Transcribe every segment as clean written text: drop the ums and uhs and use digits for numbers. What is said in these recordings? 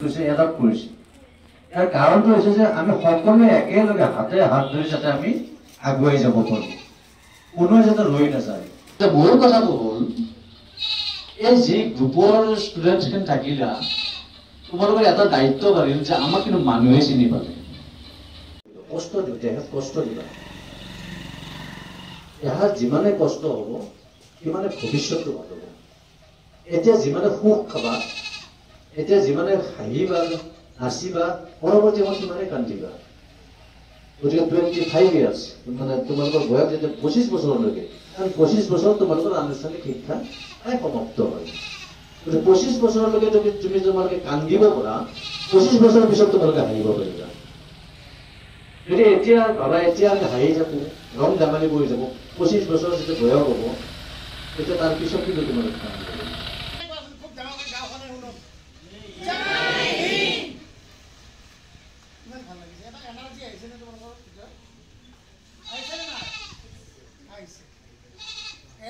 Adopt কৰিছে। ইয়াৰ কাৰণটো হৈছে যে আমি সকলোৱে একেলগে হাতে হাত ধৰি যাতে আমি আগুৱাই যাব পাৰোঁ, কোনোৱে যাতে ৰৈ নাযায়। মূল কথাটো হ'ল এই যি গ্ৰুপৰ ষ্টুডেণ্টখিনি থাকিলা, তোমালোকৰ এটা দায়িত্ব বাঢ়িল যে আমাক কিন্তু মানুহে চিনি পালে। কষ্ট দিওঁ, দেহাত কষ্ট দিবা। দেহাত যিমানে কষ্ট হ'ব সিমানে ভৱিষ্যতটো ভাল হ'ব। এতিয়া যিমানে সুখ খাবা, এতিয়া যিমানে হাঁহিবা নাচিবা, পৰৱৰ্তী সময়ত সিমানে কান্দিবা। গতিকে 25 ইয়াৰ্ছ মানে তোমালোকৰ বয়স যেতিয়া 25 বছৰলৈকে, কাৰণ 25 বছৰত তোমালোকৰ আনুষ্ঠানিক শিক্ষা সমাপ্ত হয়। গতিকে 25 বছৰলৈকে তুমি তোমালোকে কান্দিব পাৰা, 25 বছৰৰ পিছত তোমালোকে হাঁহিব পাৰিবা। গতিকে এতিয়া ভাবা, এতিয়া আমি হাঁহি থাকোঁ, ৰং ধেমালি কৰি যাব, 25 বছৰ যেতিয়া বয়স হ'ব তেতিয়া তাৰ পিছত কিন্তু তোমালোকে কান্দিব পাৰিবা।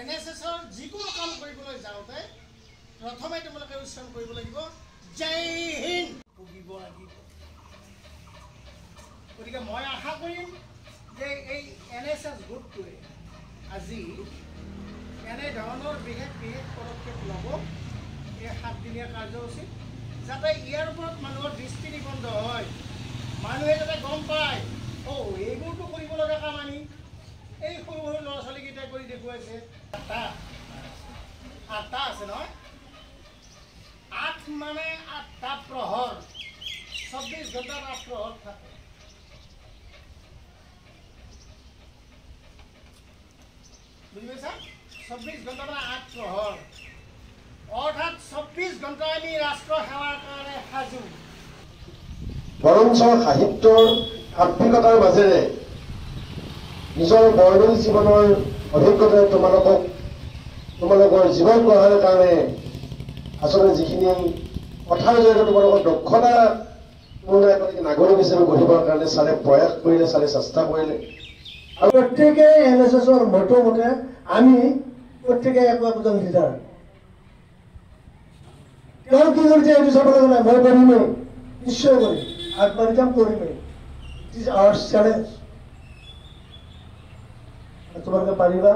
NSSৰ যিকোনো কাম কৰিবলৈ যাওঁতে প্ৰথমে তোমালোকে উচ্চাৰণ কৰিব লাগিব জয় হিন্দ ভুগিব লাগিব। গতিকে মই আশা কৰিম যে এই NSS গ্ৰুপটোৱে আজি এনেধৰণৰ বিশেষ বিশেষ পদক্ষেপ ল'ব এই 7 দিনীয়া কাৰ্যসূচীত, যাতে ইয়াৰ ওপৰত মানুহৰ দৃষ্টি নিবদ্ধ হয়, মানুহে যাতে গম পায় এইবোৰটো কৰিব লগা কাম আমি এই সৰু সৰু ল'ৰা ছোৱালীকেইটাই কৰি দেখুৱাইছে। আঠটা আছে নহয়, 8 মানে 8টা প্ৰহৰ, 24 ঘণ্টাত 8 প্ৰহৰ থাকে। বুজি পাইছা? 24 ঘণ্টা বা 8 প্ৰহৰ, অৰ্থাৎ 24 ঘণ্টা আমি ৰাষ্ট্ৰ সেৱাৰ কাৰণে সাজু। বৰঞ্চ সাহিত্যৰ আত্মিকতাৰ মাজেৰে নিজৰ বৰ্ণিল জীৱনৰ অভিজ্ঞতাই তোমালোকৰ জীৱন গঢ়াৰ কাৰণে আচলতে যিখিনি কথাৰ জৰিয়তে তোমালোকৰ দক্ষতা পূৰ্ণ এগৰাকী নাগৰিক হিচাপে গঢ়িবৰ কাৰণে ছাৰে প্ৰয়াস কৰিলে, ছাৰে চেষ্টা কৰিলে। আৰু প্ৰত্যেকে NSSৰ মতে আমি প্ৰত্যেকে একজন লিডাৰ। তেওঁ কি কৰিছে এইটো চাব লগা নাই, মই কৰিমেই, নিশ্চয় কৰিম, আগবাঢ়ি যাম, কৰিমেই। It is our challenge. তোমালোকে পাৰিবা।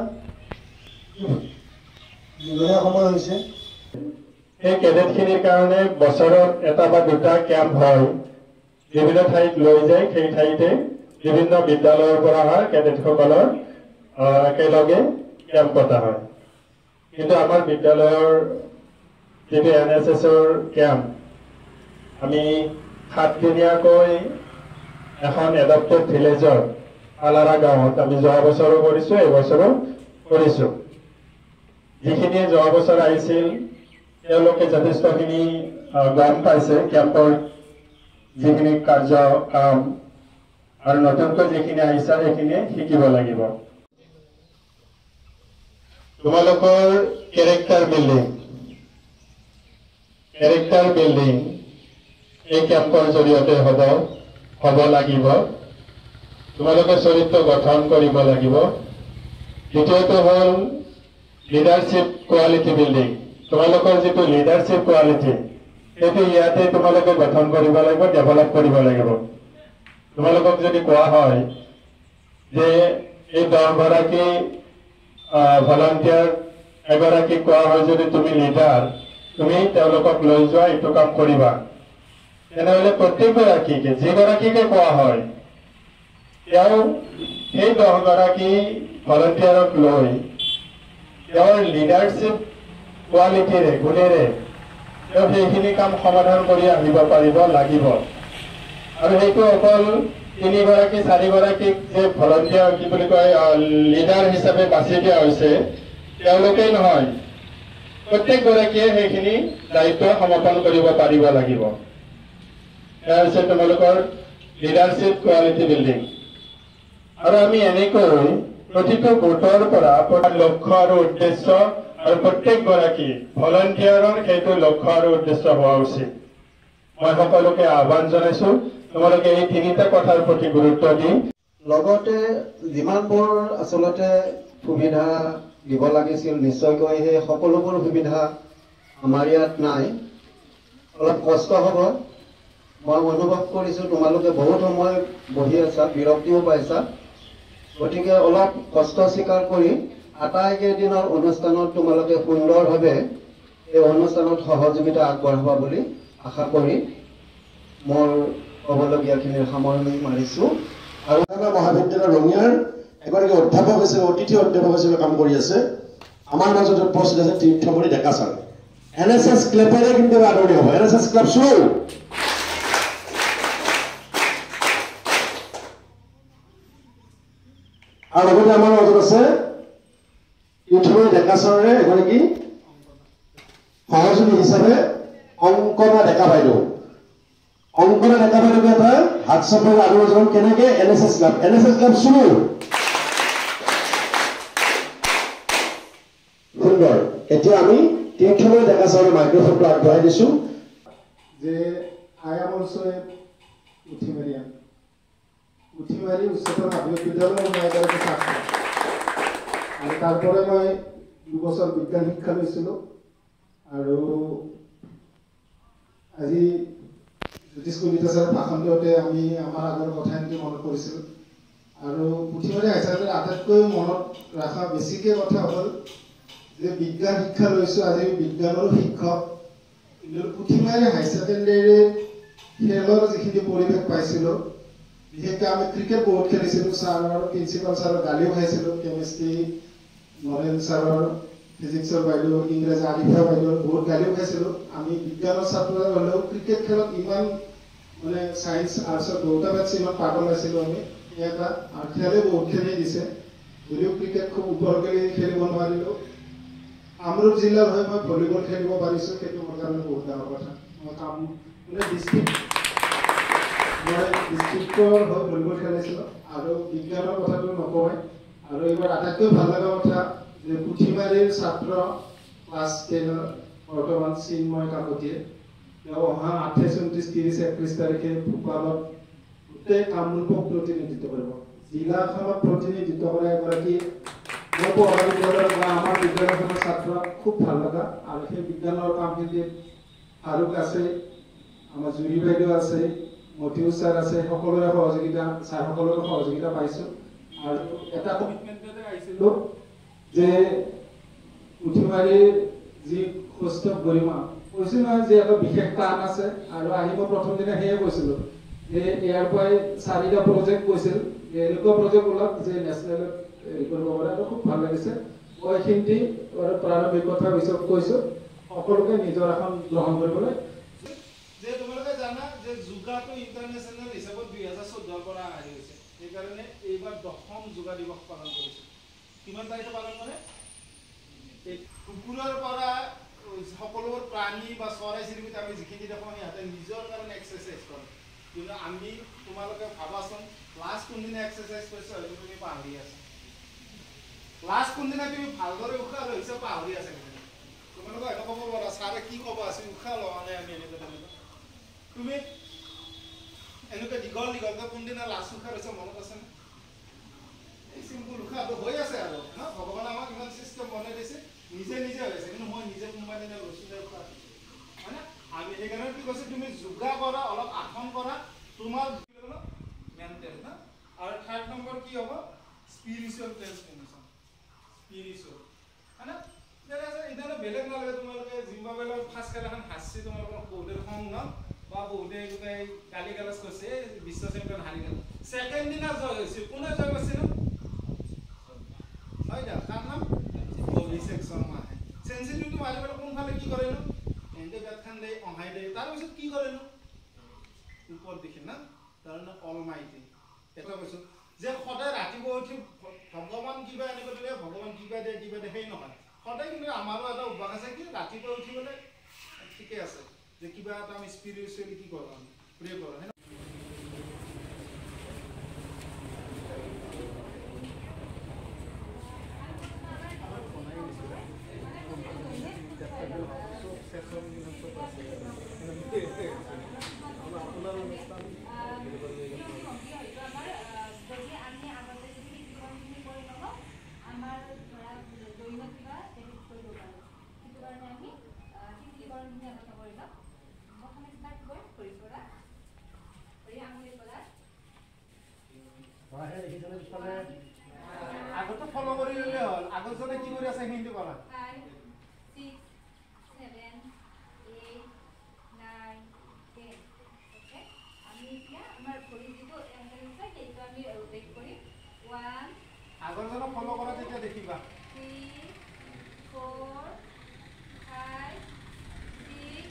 সময় হৈছে এই কেডেটখিনিৰ কাৰণে বছৰত এটা বা দুটা কেম্প হয়, বিভিন্ন ঠাইত লৈ যায়। সেই ঠাইতে বিভিন্ন বিদ্যালয়ৰ পৰা অহা কেডেটসকলৰ একেলগে কেম্প পতা হয়। কিন্তু আমাৰ বিদ্যালয়ৰ যিটো NSSৰ কেম্প, আমি 7 দিনীয়াকৈ এখন এডপ্টেড ভিলেজত আলাৰা গাঁৱত আমি যোৱা বছৰো কৰিছোঁ, এইবছৰো কৰিছোঁ। যিখিনিয়ে যোৱা বছৰ আহিছিল তেওঁলোকে যথেষ্টখিনি গম পাইছে কেম্পৰ যিখিনি কাৰ্য কাম, আৰু নতুনকৈ যিখিনি আহিছে সেইখিনিয়ে শিকিব লাগিব। তোমালোকৰ কেৰেক্টাৰ বিল্ডিং এই কেম্পৰ জৰিয়তে হ'ব লাগিব। তোমালোকে চৰিত্ৰ গঠন কৰিব লাগিব। দ্বিতীয়টো হ'ল লিডাৰশ্বিপ কোৱালিটি বিল্ডিং। তোমালোকৰ যিটো লিডাৰশ্বিপ কোৱালিটি, সেইটো ইয়াতে তোমালোকে গঠন কৰিব লাগিব, ডেভেলপ কৰিব লাগিব। তোমালোকক যদি কোৱা হয় যে এই 10 গৰাকী ভলাণ্টিয়াৰ, এগৰাকী কোৱা হয় যদি তুমি লিডাৰ, তুমি তেওঁলোকক লৈ যোৱা, এইটো কাম কৰিবা, তেনেহ'লে প্ৰত্যেকগৰাকীকে, যিগৰাকীকে কোৱা হয় তেওঁ সেই 10 গৰাকী ভলাণ্টিয়াৰক লৈ তেওঁৰ লিডাৰশ্বিপ কোৱালিটিৰে, গুণেৰে তেওঁ সেইখিনি কাম সমাধান কৰি আহিব পাৰিব লাগিব। আৰু সেইটো অকল 3 গৰাকী 4 গৰাকীক যে ভলাণ্টিয়াৰ কি বুলি কয় লিডাৰ হিচাপে বাছি দিয়া হৈছে তেওঁলোকেই নহয়, প্ৰত্যেকগৰাকীয়ে সেইখিনি দায়িত্ব সমৰ্পণ কৰিব পাৰিব লাগিব। এয়া হৈছে তোমালোকৰ লিডাৰশ্বিপ কোৱালিটি বিল্ডিং। আৰু আমি এনেকৈ প্ৰতিটো গোটৰ পৰা লক্ষ্য আৰু উদ্দেশ্য, আৰু প্ৰত্যেকগৰাকী ভলাণ্টিয়াৰৰ সেইটো লক্ষ্য আৰু উদ্দেশ্য হোৱা উচিত। মই সকলোকে আহ্বান জনাইছোঁ তোমালোকে এই 3টা কথাৰ প্ৰতি গুৰুত্ব দি, লগতে যিমানবোৰ আচলতে সুবিধা দিব লাগিছিল নিশ্চয়কৈ সেই সকলোবোৰ সুবিধা আমাৰ ইয়াত নাই। অলপ কষ্ট হ'ব, মই অনুভৱ কৰিছোঁ তোমালোকে বহুত সময় বহি আছা, বিৰক্তিও পাইছা। গতিকে অলপ কষ্ট স্বীকাৰ কৰি আটাইকেইদিনৰ অনুষ্ঠানত তোমালোকে সুন্দৰভাৱে এই অনুষ্ঠানত সহযোগিতা আগবঢ়াবা বুলি আশা কৰি মোৰ ক'বলগীয়াখিনিৰ সামৰণি মাৰিছোঁ। আৰু মহাবিদ্যালয় ৰঙিয়াৰ এগৰাকী অধ্যাপক হিচাপে অতিথি অধ্যাপক হিচাপে কাম কৰি আছে আমাৰ মাজত উপস্থিত আছে তীৰ্থমণি ডেকা ছাৰ। NSS ক্লাবেৰে কিন্তু আদৰণি হ'ব। NSS ক্লাব শুনো। আৰু লগতে আমাৰ মাজত আছে তীৰ্থমণি ডেকা ছাৰৰে এগৰাকী সহযোগী হিচাপে অংকনা ডেকা বাইদেউ। অংকনা ডেকা বাইদেউকে এটা হাত চাপৰি আদৰণি জনাম। কেনেকে NSS ক্লাব শুনো। সুন্দৰ। এতিয়া আমি তীৰ্থমণি ডেকা ছাৰৰ মাইক্ৰফোনটো আগবঢ়াই দিছোঁ। যে I am also a Uthimarian. Uthimari উচ্চতৰ মাধ্যমিক বিদ্যালয়ৰ মই এগৰাকী ছাত্ৰ। আৰু তাৰপৰা মই 2 বছৰ বিজ্ঞান শিক্ষা লৈছিলোঁ। আৰু আজি জ্যোতিষ কলিতা ছাৰৰ ভাষণ দিওঁতে আমি আমাৰ আগৰ কথাখিনি মনত কৰিছিলোঁ। আৰু পুথিমাৰী হাই ছেকেণ্ডাৰীৰ আটাইতকৈ মনত ৰখা বেছিকৈ কথা হ'ল যে বিজ্ঞান শিক্ষা লৈছোঁ, আজি বিজ্ঞানৰ শিক্ষক। কিন্তু পুথিমাৰী হাই ছেকেণ্ডাৰীৰ খেলৰ যিখিনি পৰিৱেশ পাইছিলোঁ, বিশেষকৈ আমি ক্ৰিকেট বহুত খেলিছিলোঁ। ছাৰৰ প্ৰিন্সিপাল ছাৰৰ গালিও খাইছিলোঁ। কেমেষ্ট্ৰি নৰেন ছাৰৰ, ফিজিক্সৰ বাইদেউ, ইংৰাজী আলিফা বাইদেউৰ বহুত গালিও খাইছিলোঁ। আমি বিজ্ঞানৰ ছাত্ৰ হ'লেও ক্ৰিকেট খেলত ইমান মানে ছায়েন্স আৰ্টছৰ দুয়োটা বেটছ ইমান পাগল আছিলোঁ আমি। এটা আৰু খেলে বহুতখিনি দিছে, যদিও ক্ৰিকেট খুব ওপৰকৈ খেলিব নোৱাৰিলোঁ। কামৰূপ জিলাৰ হৈ মই ভলীবল খেলিব পাৰিছোঁ, সেইটো মোৰ কাৰণে বহুত ডাঙৰ কথা। মই ডিষ্ট্ৰিক্টৰ হৈ ভলীবল খেলিছিলোঁ। আৰু বিজ্ঞানৰ কথাটো নকওঁৱে। আৰু এইবাৰ আটাইতকৈ ভাল লগা কথা যে পুথিমাৰীৰ ছাত্ৰ ক্লাছ 10ৰ বৰ্তমান চিন্ময় কাকতীয়ে তেওঁ অহা 28, 29, 30, 31 তাৰিখে ভূপালত গোটেই কামৰূপক প্ৰতিনিধিত্ব কৰিব। জিলাখনক প্ৰতিনিধিত্ব কৰা এগৰাকী মোৰ পঢ়া বিদ্যালয়ৰ বা আমাৰ বিদ্যালয়খনৰ ছাত্ৰ খুব ভাল লগা। আৰু সেই বিজ্ঞানৰ কামখিনিত ফাৰুক আছে, আমাৰ জুৰি বাইদেউ আছে, মতিউৰ ছাৰ আছে, সকলোৰে সহযোগিতা, ছাৰসকলৰো সহযোগিতা পাইছোঁ। আৰু এটা কমিটমেণ্টতে আহিছিলোঁ যে পুথিমাৰীৰ যি সুস্থ গৰিমা কৈছোঁ নহয় যে এটা বিশেষ টান আছে। আৰু আহিব প্ৰথম দিনা সেয়ে কৈছিলোঁ যে ইয়াৰ পৰাই 4টা প্ৰজেক্ট কৈছিল যে এনেকুৱা প্ৰজেক্ট ওলাওক যে নেশ্যনেলত হেৰি কৰিব পাৰে। আৰু খুব ভাল লাগিছে। মই এইখিনি প্ৰাৰম্ভিক কথা পিছত কৈছোঁ, সকলোকে নিজৰ এখন গ্ৰহণ কৰিবলৈ। যে তোমালোকে জানা যে যোগাটো ইণ্টাৰনেশ্যনেল হিচাপত 2014 পৰা আহি হৈছে। সেইকাৰণে এইবাৰ 10ম যোগা দিৱস পালন কৰিছে। কিমান তাৰিখে পালন কৰে? কুকুৰৰ পৰা সকলোবোৰ প্ৰাণী বা চৰাই চিৰিকটি আমি যিখিনি দেখোঁ সিহঁতে নিজৰ কাৰণে এক্সাৰচাইজ কৰে। কিন্তু আমি তোমালোকে ভাবাচোন লাষ্ট কোনদিনা এক্সাৰচাইজ কৰিছে হয়তো তুমি পাহৰি আছা। লাষ্ট কোনদিনা তুমি ভালদৰে উশাহ লৈছা পাহৰি আছা। তোমালোকে হয়তো ক'ব পাৰা ছাৰে কি ক'ব আছে, উশাহ লোৱা নাই আমি এনেকুৱা তেনেকুৱা। তুমি এনেকুৱা দীঘল দীঘলকৈ কোনদিনা লাষ্ট উশাহ লৈছা মনত আছে নে? এই চিম্পুল উশাহটো হৈ আছে আৰু ন। ভগৱানে আমাক ইমান চিষ্টেম বনাই দিছে, নিজে নিজে হৈ আছে। কিন্তু মই নিজে কোনোবাই দিনা লৈছোঁ যে উশাহ, হয় না? আমি সেইকাৰণে কি কৈছোঁ, তুমি যোগা কৰা, অলপ আসন কৰা, তোমাৰ মেণ্টেল না। আৰু 3rd নম্বৰ কি হ'ব? Spiritual transformation. স্পিৰিচুৱেল, হয় না? এতিয়া বেলেগ নালাগে। তোমালোকে জিম্বাবৱেৰ ফাৰ্ষ্ট খেল এখন হাঁচি তোমালোকৰ বহুতে খং ন, বা বহুতে গোটেই গালি গালাজ কৰিছে, বিশ্ব চেম্পিয়ন হাৰি গ'ল। 2nd দিনা জয় হৈছিল। কোনে জয় কৰিছিল? হয় দা, তাৰ নাম অভিষেক শৰ্মাহে। চেঞ্চুৰীটো মাৰি পেলাই কোনফালে কি কৰেনো? এনকে বেটখন দিয়ে, অহাই দিয়ে। তাৰপিছত কি কৰেনো? ওপৰত দেখি না, তাৰমানে অলমাইটি। এটা কৈছোঁ যে সদায় ৰাতিপুৱা উঠি ভগৱান কিবা এনেকৈ দিলে, ভগৱান কিবা দিয়ে সেই নহয়। সদায় কিন্তু আমাৰো এটা অভ্যাস আছে কি ৰাতিপুৱা উঠি পেলাই ঠিকে আছে যে কিবা এটা আমি স্পিৰিচুৱেলি কি কৰোঁ, আমি প্ৰে কৰোঁ। পিছফালে আগতো ফলো কৰি ল'লে হ'ল আগত যদি কি কৰি আছে সেইখিনি কৰা 5 6 7 8 9 10 ওকে আমি এতিয়া আমাৰ ভৰি যিটো এংগেল আছে সেইটো আমি ৰোটেট কৰিম 1 আগৰ জনক ফলো কৰা তেতিয়া দেখিবা 3 4 5 6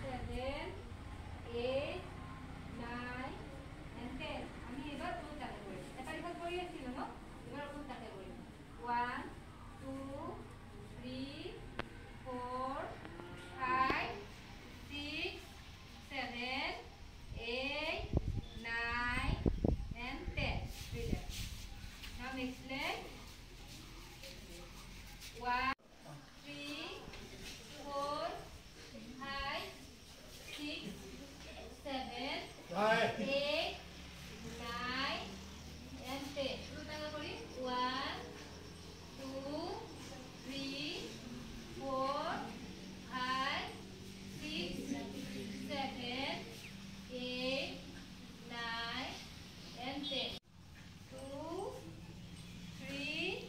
7 8 9 and 10 আমি এবার উল্টাতে করি এটা এবার করি আছিল না এবার উল্টাতে করি 1 2 3 4 5 6 7 8 9 and 10 read it now next leg 1 3 4 5 6 7 8 9 and 10 উল্টাতে করি 1 2 3 4 5 6 7 8 9 and 10 2 3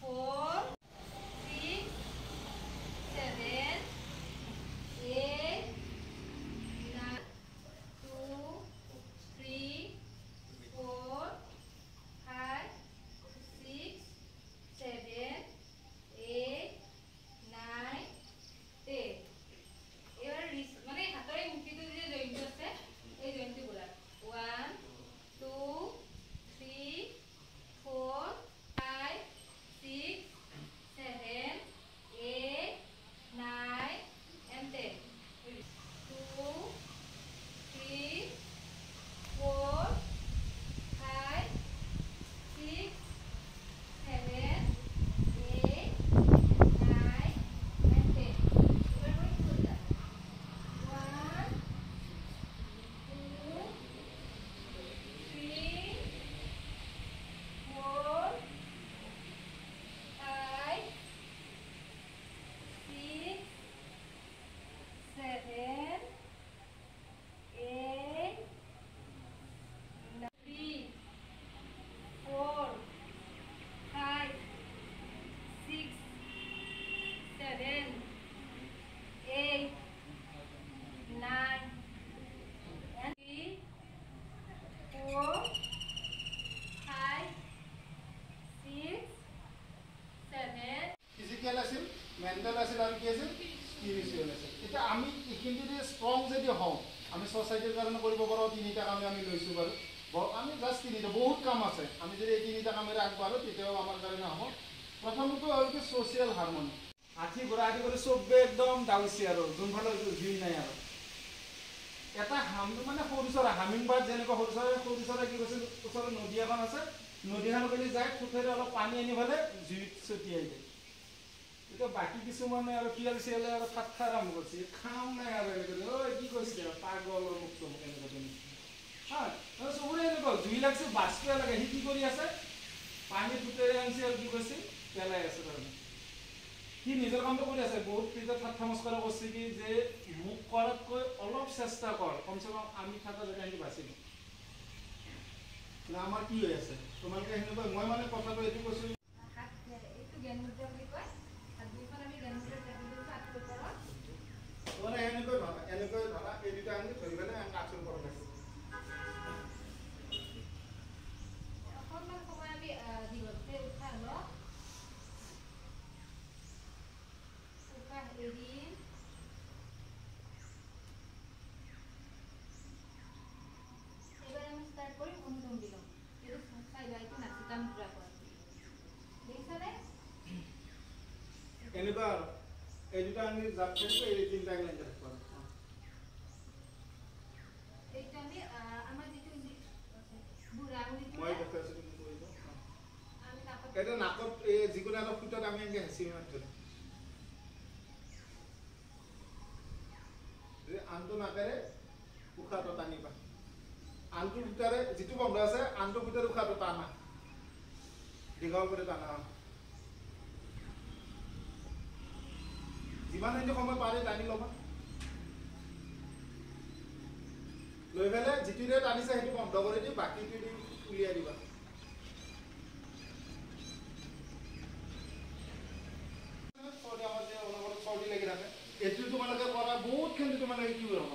4 6 7 8 9 2 3 4 5 6 7 8 9 10 এবার মানে হাতের এই মুঠিটো যে জয়েন্ট আছে এই জয়েন্টটো বলা 1 2 3 4 5 6 7 8 9 and 10 2 3 4 5 6 7 8 9 and 10 এবার করি সোজা 1 2 3 4 5 6 7 8 3 4 5 6 7 8 9 and 3 4 5 6 7 ফিজিকেল আছিল মেণ্টেল আছিল আৰু কি আছিল স্পিৰিচুৱেল আছিল এতিয়া আমি এইখিনি যদি ষ্ট্ৰং যদি হওঁ আমি ছ'চাইটিৰ কাৰণে কৰিব পাৰোঁ তিনিটা কামে আমি লৈছোঁ বাৰু আমি জাষ্ট তিনিটা বহুত কাম আছে আমি যদি এই তিনিটা কামেৰে আগবাঢ়ো তেতিয়াও আমাৰ কাৰণে হ'ব প্ৰথমটো হ'ল কি ছ'চিয়েল হাৰমনি আঠি ঘূৰা আদি কৰি চবে একদম ডাউচি আৰু যোনফালে জুই নাই আৰু এটা মানে সৰু চৰাই হামিং বাৰ্ড যেনেকুৱা সৰু চৰাই কি কৈছে ওচৰত নদী এখন আছে নদীখন গ'লে যায় ঠোঁটেৰে অলপ পানী আনি পেলাই জুইত ছটিয়াই দিয়ে এতিয়া বাকী কিছুমানে আৰু শিয়াল চিয়ালে আৰু ঠাট আৰম্ভ কৰিছে খাম নাই আৰু এনেকৈ ঐ কি কৈছে পাগলৰ মুক্ত মোক এনেকৈ হা চবৰে এনেকুৱা জুই লাগছে বাষ্পে লাগে সি কি কৰি আছে পানী ঠোঁটেৰে আনিছে আৰু কি কৈছে পেলাই আছে তাৰমানে সি নিজৰ কামটো কৰি আছে বহুত তেতিয়া ঠাট্টা মস্কৰা কৰিছে কি যে মোক কৰাতকৈ অলপ চেষ্টা কৰ কমচে কম আমি থকা জেগা আমি বাচি দিওঁ না আমাৰ কি হৈ আছে তোমালোকে সেনেকুৱা মই মানে কথাটো এইটো কৈছোঁ এইটো জ্ঞান মুদ্ৰা বুলি কয় আৰু দুইখন আমি জ্ঞান মুদ্ৰা টেবুল দিছোঁ আঁঠুৰ ওপৰত মানে এনেকৈ ধৰা এই দুটা আমি ধৰি পেলাই আমি আঁঠুৰ ওপৰত আছোঁ অকণমান সময় আমি দীঘলকৈ উশাহ লওঁ উশাহ এৰি এবাৰ আমি স্টাৰ্ট কৰি অনুলোম বিলোম এটা চাই বাইতো নাচিকা মুদ্ৰা কয় দেখিছানে এনেকুৱা এই দুটা আমি জাপ কৰিছোঁ এই তিনিটা লাইন ৰাখিব এইটা আমি আমাৰ যিটো বুঢ়া আঙুলিটো মই দেখুৱাই আছোঁ তুমি কৰিব আমি নাকত এটা নাকত এই যিকোনো এটা ফুটত আমি এনেকৈ হেঁচি মাৰি আনটো নাকেৰে উশাহটো টানিবা আনটোৰ ভিতৰে যিটো বন্ধ আছে আনটোৰ ভিতৰে উশাহটো টানা দীঘল কৰি টানা যিমানখিনি সময় পাৰে টানি ল'বা লৈ পেলাই যিটোৰে টানিছে সেইটো বন্ধ কৰি দি বাকীটো দি উলিয়াই দিবা চৰ্দি লাগি থাকে এইটো তোমালোকে কৰা বহুতখিনি তোমালোকে কি কৰিব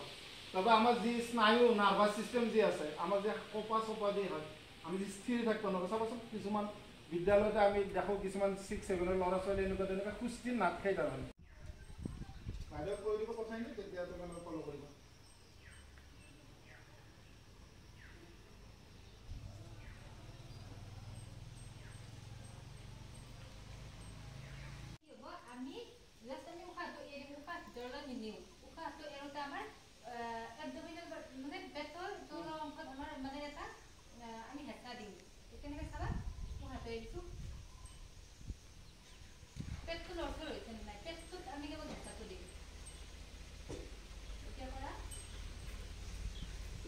তাৰপৰা আমাৰ যি স্নায়ু নাৰ্ভাছ চিষ্টেম যি আছে আমাৰ যে কপা চপা দি হয় আমি যি স্থিৰ থাকিব নকৰোঁ চাবাচোন কিছুমান বিদ্যালয়তে আমি দেখোঁ কিছুমান 6-7 ল'ৰা ছোৱালী এনেকুৱা তেনেকুৱা সুস্থিৰ নাট খাই তাৰমানে বাইদেউ কৈ দিব কথাখিনি তেতিয়া তোমালোকে ফ'ল' কৰিবা আমি জাস্ট আমি উশাহটো এৰি উশাহ ভিতৰলৈ নিনিওঁ উশাহটো এৰোঁতে আমাৰ এবডমিনেল মানে পেটৰ তলৰ অংশত আমাৰ মানে এটা আমি হেঁচা দিওঁ কেনেকৈ চাবা উশাহটো এৰিছোঁ পেটটো লৰচৰ হৈছে নাই পেটটোত আমি কেৱল হেঁচাটো দিওঁ এতিয়া কৰা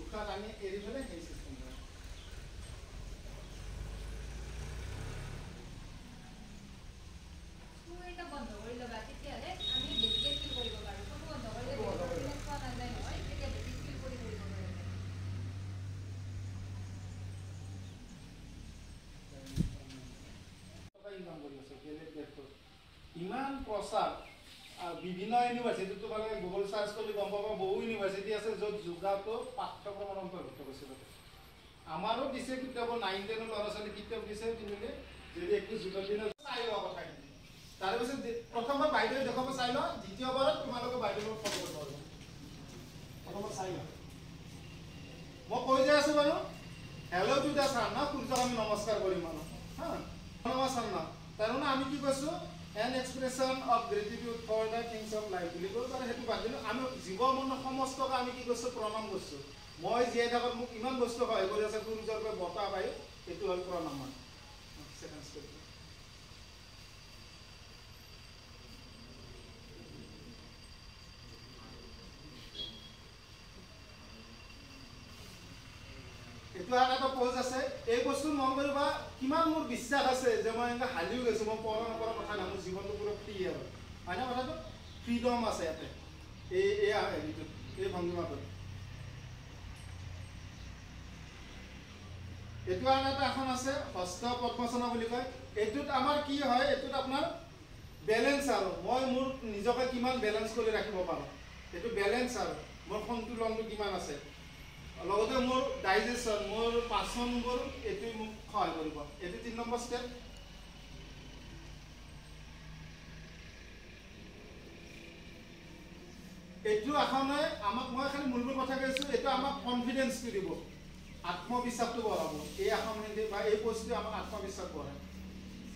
উশাহ আমি এৰি পেলাই সেই চিষ্টেম এটা বন্ধ কৰি ল'বা তেতিয়াহ'লে আমি বেছিকৈ ফিল কৰিব পাৰোঁ চকু বন্ধ কৰিলে পোৱা নাযায় নহয় তেতিয়া বেছি ফিল কৰিব ইমান প্ৰচাৰ বিভিন্ন ইউনিভাৰ্চিটিত তোমালোকে গুগল চাৰ্চ কৰি গম পাবা বহু ইউনিভাৰ্চিটি আছে য'ত যোগাটো পাঠ্যক্ৰমৰ অন্তৰ্ভুক্ত কৰিছে আমাৰো দিছে কিতাপ 9-10 ল'ৰা ছোৱালী কিতাপ দিছে কিনিলে যদি একটু যোগৰ দিনত চাই লোৱা কথাখিনি তাৰপিছত প্ৰথমবাৰ বাইদেউ দেখাব চাই লওঁ দ্বিতীয়বাৰত তোমালোকে বাইদেউৰ ফটো কৰিব পাৰিবা প্ৰথমবাৰ চাই লওঁ মই কৈ যাই আছোঁ বাৰু হেল্ল' টু দ্য ছান না সূৰ্যক আমি নমস্কাৰ কৰিম মানুহ হা নমস্কাৰ না তাৰমানে আমি কি কৈছোঁ an expression of gratitude for the things of life বুলি কৈ তাৰ সেইটো বাদ দিলোঁ আমি জীৱ মনৰ সমস্তকে আমি কি কৰিছোঁ প্ৰণাম কৰিছোঁ মই জীয়াই থাকত মোক ইমান বস্তু সহায় কৰি আছে সূৰ্যৰ পৰা বতাহ পাই সেইটো হ'ল প্ৰণাম ছেকেণ্ড ষ্টেপ এইটো আৰু এটা প'জ আছে এই বস্তু মন কৰিবা কিমান মোৰ বিশ্বাস আছে যে মই এনেকৈ হালিও গৈছোঁ মই পঢ়া নপঢ়া কথা নাই মোৰ জীৱনটো পুৰা ফ্ৰী আৰু হয়নে কথাটো ফ্ৰীডম আছে ইয়াতে হেৰিটোত এই ভংগীমাটোত এইটো আৰু এটা এখন আছে হস্ত পদ্মাসন বুলি কয় এইটোত আমাৰ কি হয় এইটোত আপোনাৰ বেলেঞ্চ আৰু মই মোৰ নিজকে কিমান বেলেঞ্চ কৰি ৰাখিব পাৰোঁ এইটো বেলেঞ্চ আৰু মোৰ সন্তুলনটো কিমান আছে লগতে মোৰ ডাইজেশ্যন মোৰ পাচনবোৰ এইটোৱে মোক সহায় কৰিব এইটো 3 নম্বৰ ষ্টেপ এইটো আসনে আমাক মই খালি মূলবোৰ কথা কৈছোঁ এইটো আমাক কনফিডেন্সটো দিব আত্মবিশ্বাসটো বঢ়াব এই আসনখিনি বা এই বস্তুৱে আমাক আত্মবিশ্বাস বঢ়ায়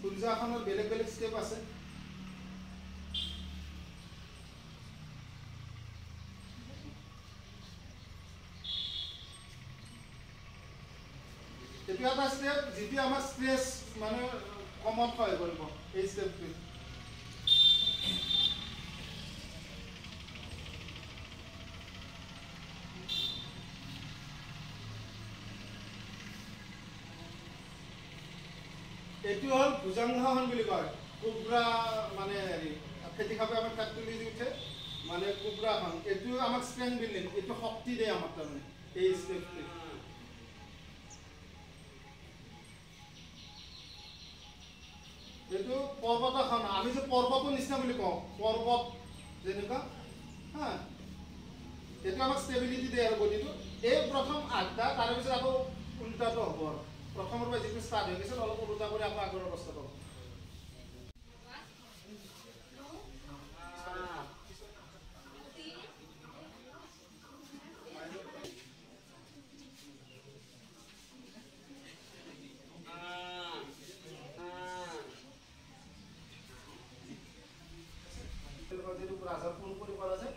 সূৰ্য আসনৰ বেলেগ বেলেগ ষ্টেপ আছে এইটো এটা ষ্টেপ যিটো আমাৰ ষ্ট্ৰেছ মানে কমত সহায় কৰিব এই ষ্টেপটো এইটো হ'ল ভুজংগাসন বুলি কয় কোব্ৰা মানে হেৰি খেতি খাবে আমাৰ তাত তুলি দি উঠে মানে কোব্ৰাসন এইটো আমাক ষ্ট্ৰেংথ বিল্ডিং এইটো শক্তি দিয়ে আমাক তাৰমানে এই ষ্টেপটো এইটো পৰ্বতাসন আমি যে পৰ্বতৰ নিচিনা বুলি কওঁ পৰ্বত যেনেকুৱা হা এইটো আমাক ষ্টেবিলিটি দিয়ে আৰু বডিটো এই প্ৰথম 8টা তাৰপিছত আকৌ উল্টাটো হ'ব আৰু প্ৰথমৰ পৰা যিটো ষ্টাৰ্ট হৈ গৈছিল অলপ উল্টা কৰি আকৌ আগৰ অৱস্থাত হ'ব যিটো ৰাজাৰ ফোন কৰি কৰা যায়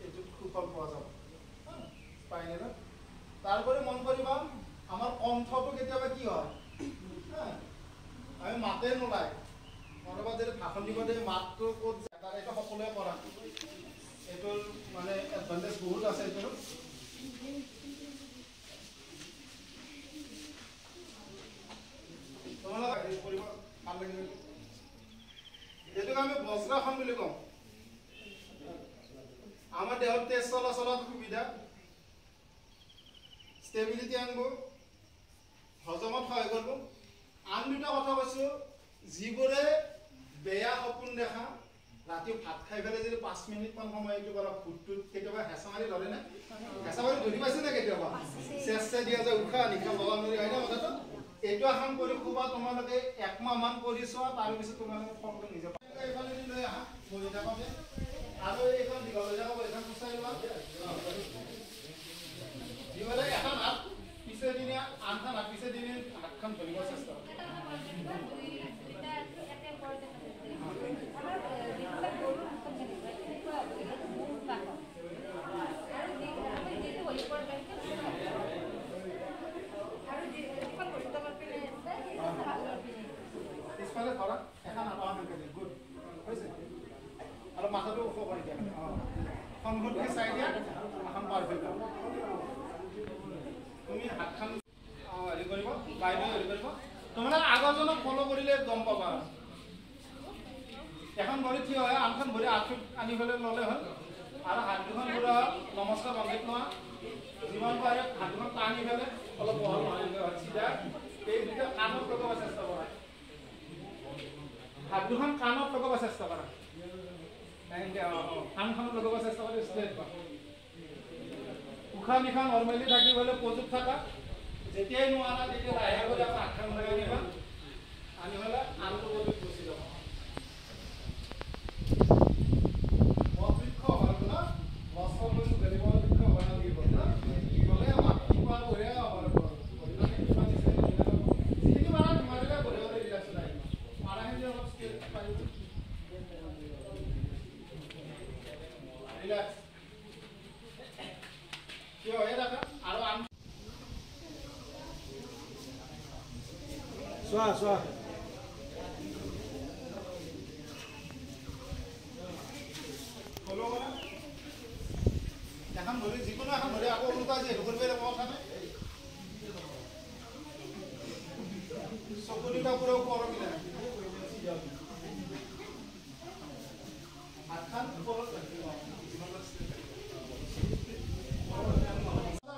এইটোত সুফল পোৱা যাব স্পাইনেলত তাৰোপৰি মন কৰিবা আমাৰ কণ্ঠটো কেতিয়াবা কি হয় আমি মাতে নোলায় কোনোবা যদি ভাষণ দিব দিয়ে মাতটো ক'ত যায় তাৰ এইটো সকলোৱে কৰা এইটোৰ মানে এডভান্টেজ বহুত আছে এইটো তোমালোক কৰিব ভাল লাগিব এইটোক আমি বজ্ৰাসন বুলি কওঁ আমাৰ দেহত তেজ চলাচলত সুবিধা ষ্টেবিলিটি আনিব, হজমত সহায় কৰিব। আন দুটা কথা কৈছোঁ, যিবোৰে বেয়া সপোন দেখা, ৰাতি ভাত খাই পেলাই যদি 5 মিনিটমান সময় এইটো কৰা ভূতটোত কেতিয়াবা হেঁচা মাৰি ধৰে নে? হেঁচা মাৰি ধৰি পাইছে নে কেতিয়াবা? চেষ্টা দিয়া যায়, উশাহ নিশাহ ল'ব নোৱাৰি, হয় নে কথাটো? এইটো এখন কৰি খুবা তোমালোকে 1 মাহমান কৰি চোৱা, তাৰপিছত তোমালোকে ফলটো নিজে এইফালে লৈ আহা, বহি থাকোঁতে আৰু এইখন দীঘল হৈ যাব, এইখন গুচাই লোৱা। যিমানে এখন হাত পিছে দিনে আনখন হাত পিছে দিনে হাতখন ধৰিব চেষ্টা কৰা। পিছফালে ধৰা এখন হাত গুড হৈছে আৰু মাথাটো ওখ কৰি দিয়া, সন্মুখে চাই দিয়া, এখন পাৰফেক্ট। তুমি হাতখন হেৰি কৰিব, বাইদেউ হেৰি কৰিব, তোমালোকে আগৰজনক ফ'ল' কৰিলে গম পাবা। এখন ভৰি থিয় হয়, আনখন ভৰি আঁঠুত আনি পেলাই ল'লে হ'ল আৰু হাত দুখন পুৰা নমস্কাৰ ভংগীত লোৱা। যিমান পাৰে হাত দুখন টানি পেলাই অলপ বহল নহয়, চিধা এই দুটা কাণত লগাব চেষ্টা কৰা। হাত দুখন কাণত লগাব চেষ্টা কৰা, কাণখনত লগাব চেষ্টা কৰি ষ্ট্ৰেট কৰা। উশাহ নিশাহ নৰ্মেলি থাকি গ'লে পজুত থাকা, যেতিয়াই নোৱাৰা তেতিয়া লাহে কৰি আকৌ হাতখন লগাই দিবা, আনি পেলাই আনটো পজুত গুচি যাব। বৃক্ষ হ'ব না, বছৰ বস্তু বেলেগ বৃক্ষ হ'ব নালাগিব না, গ'লে মাটি পোৱা বঢ়িয়া হ'ব লাগিব। যিখিনি মাৰা তোমালোকে বঢ়িয়া ৰিলেক্স নাই, মাৰাখিনি অলপ ষ্টেট পাৰিব, ৰিলেক্স কিয় হৈ থাকা। আৰু আন চোৱা চোৱা এখন ধৰি যিকোনো এখন ধৰি আকৌ ওলোটা যিহেতু কৰিব লাগিব, কথা নাই। চকু দুটা পুৰা ওপৰত মিলাই হাতখন ওপৰত ৰাখিব।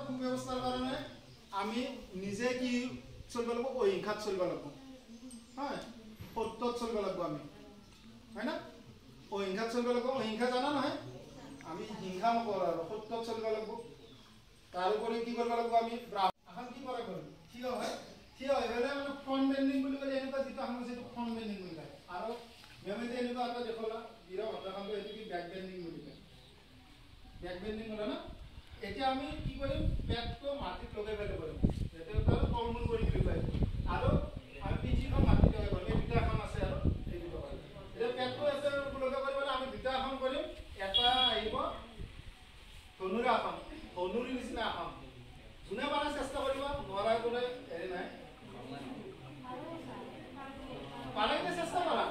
সুব্যৱস্থাৰ কাৰণে আমি নিজে কি চলিব লাগিব, অহিংসাত চলিব লাগিব, হয়, সত্যত চলিব লাগিব আমি, হয় না? অহিংসাত চলিব লাগিব। অহিংসা জানা নহয়, আমি হিংসা নকৰোঁ আৰু সত্যত চলিব লাগিব। তাৰোপৰি কি কৰিব লাগিব, আমি এখন কি কৰা কৰিম, থিয় হয়, থিয় হৈ পেলাই মানে ফ্ৰণ্ট বেণ্ডিং বুলি ক'লে এনেকুৱা যিটো এখন আছে সেইটো ফ্ৰণ্ট বেণ্ডিং বুলি কয়। আৰু মেমে যে এনেকুৱা এটা দেখলা বিৰা হত্যাকাণ্ড, এইটো কি বেক বেণ্ডিং বুলি কয়, বেক বেণ্ডিং হ'লে না। এতিয়া আমি কি কৰিম, পেটটো মাটিত লগাই পেলাই কৰিম, যাতে তলমূল কৰি বুলি কয়, আৰু আমি পিঠিখন মাটিত লগাই কৰিম। এই দুটা এখন আছে আৰু এই দুটা কৰিম। এতিয়া পেটটো এতে লগাই কৰিবলৈ আমি দুটা এখন কৰিম। এটা আহিব ধনুৰ আসন, ধনুৰ নিচিনা আসন, যোনে পাৰে চেষ্টা কৰিব, নোৱাৰা কোনে হেৰি নাই, পাৰে চেষ্টা কৰা।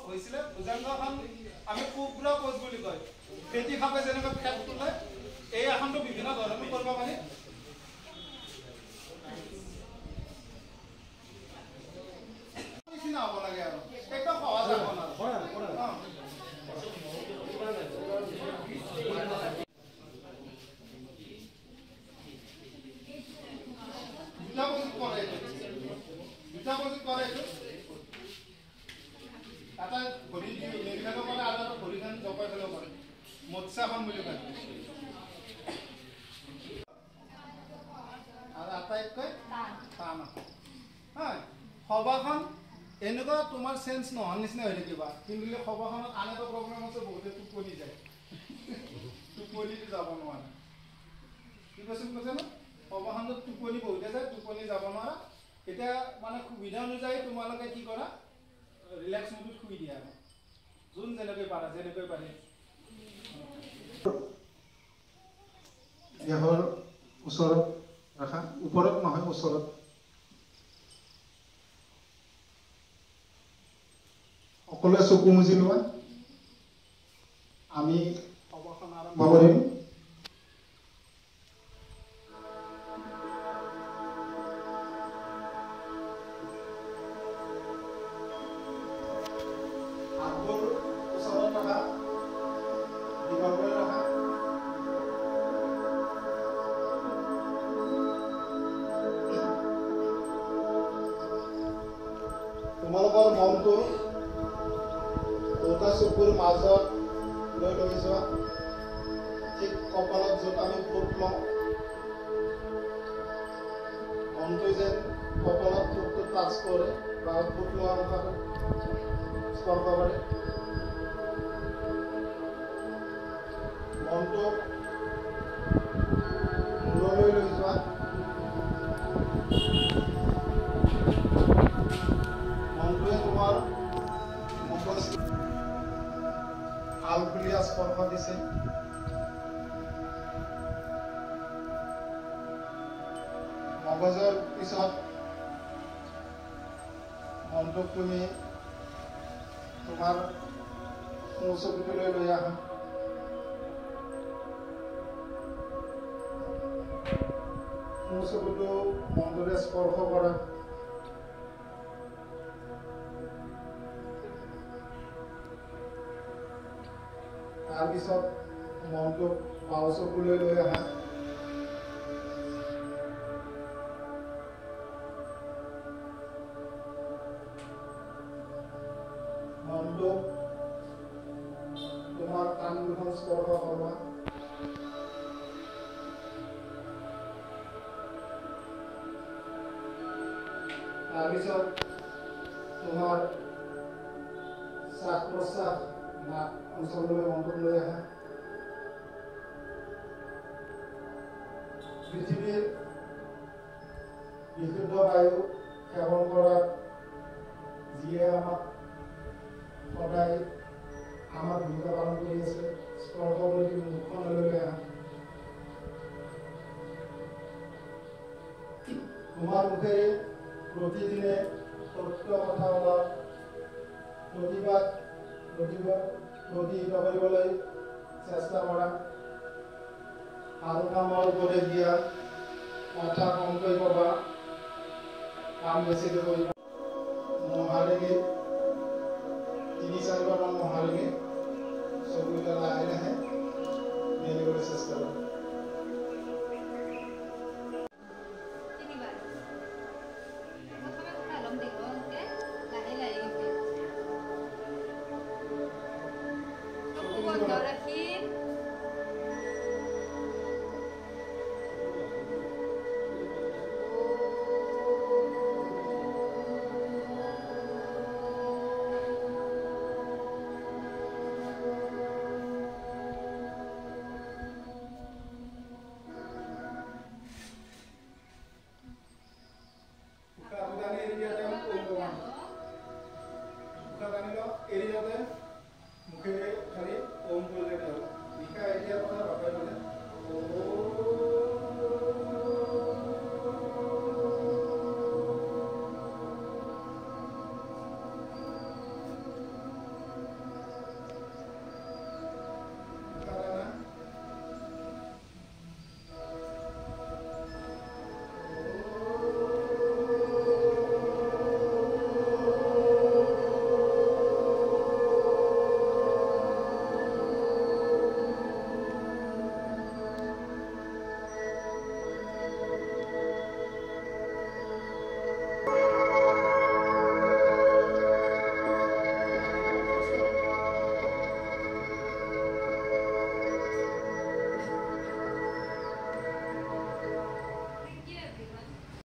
হৈছিলে ভুজংগাসন আমি কোব্ৰা প'জ বুলি কয়। পেটি খাপে যেনেকৈ ফেট তোলে, এই আসনটো বিভিন্ন ধৰণে কৰিব পাৰি। নিচিনা হ'ব লাগে আৰু একদম সহজ আসন আৰু দুটা পজিট কৰে, দুটা পজিট কৰে। এটা ভৰি মেলি থাকিব পাৰে আৰু এটা ভৰিখন জপাই থাকিব পাৰে, মৎস্যাসন বুলি কয়। আৰু আটাইতকৈ টান আসন, হয়। সবাখন এনেকুৱা তোমাৰ চেঞ্চ নোহোৱাৰ নিচিনা হৈ থাকিবা, কিন্তু সবাখনত আন এটা প্ৰব্লেম আছে, বহুতে টোপনি যায়, টোপনিটো যাব নোৱাৰে। কি কৈছে কৈছে ন, সবাখনত টোপনি বহুতে যায়, টোপনি যাব নোৱাৰা। এতিয়া মানে সুবিধা অনুযায়ী তোমালোকে কি কৰা, ৰিলেক্স মুডত শুই দিয়া, যোন যেনেকৈ পাৰা, যেনেকৈ পাৰি। দেহৰ ওচৰত ৰাখা, ওপৰত নহয়, ওচৰত। সকলোৱে চকু মুজি লোৱা। আমি সবাখন আৰম্ভ কৰিম। তোমালোকৰ মনটো দুটা চকুৰ মাজত লৈ যোৱা ঠিক কপালত য'ত আমি ফুট লওঁ মনটো যেন কপালত ফুটটো টাচ কৰে বা ফুট লোৱা মুখাটো স্পৰ্শ কৰে মনটো মূৰলৈ লৈ যোৱা মনটোৱে তোমাৰ আলফুলীয়া স্পৰ্শ দিছে মগজৰ পিছত মনটোক তুমি তোমাৰ চকুটোলৈ লৈ আহা চকুটো মনটোৰে স্পৰ্শ কৰা তাৰপিছত মনটোক বাওঁ চকুলৈ লৈ আহা মনটোক তোমাৰ কাণ দুখন স্পৰ্শ কৰা তাৰপিছত তোমাৰ শ্বাস প্ৰশ্বাস নাক অঞ্চললৈ মনটোক লৈ আহা পৃথিৱীৰ বিশুদ্ধ বায়ু সেৱন কৰাত যিয়ে আমাক সদায় আমাৰ ভূমিকা পালন কৰি আছে স্পৰ্শ কৰি মুখখনলৈ লৈ আহা তোমাৰ মুখেৰে প্ৰতিদিনে সত্য কথা ওলাওক প্ৰতিহিত কৰিবলৈ চেষ্টা কৰা ভাল কামৰ উপদেশ দিয়া কথা কমকৈ ক'বা কাম বেছিকৈ কৰিবা মহাদেৱী ৩-৪বাৰমান মহাদেৱী চকুকেইটা লাহে লাহে মেলিবলৈ চেষ্টা কৰা মুখেৰে খালি ওম কৰিলে লিখা এতিয়া কথা বাপাই মানে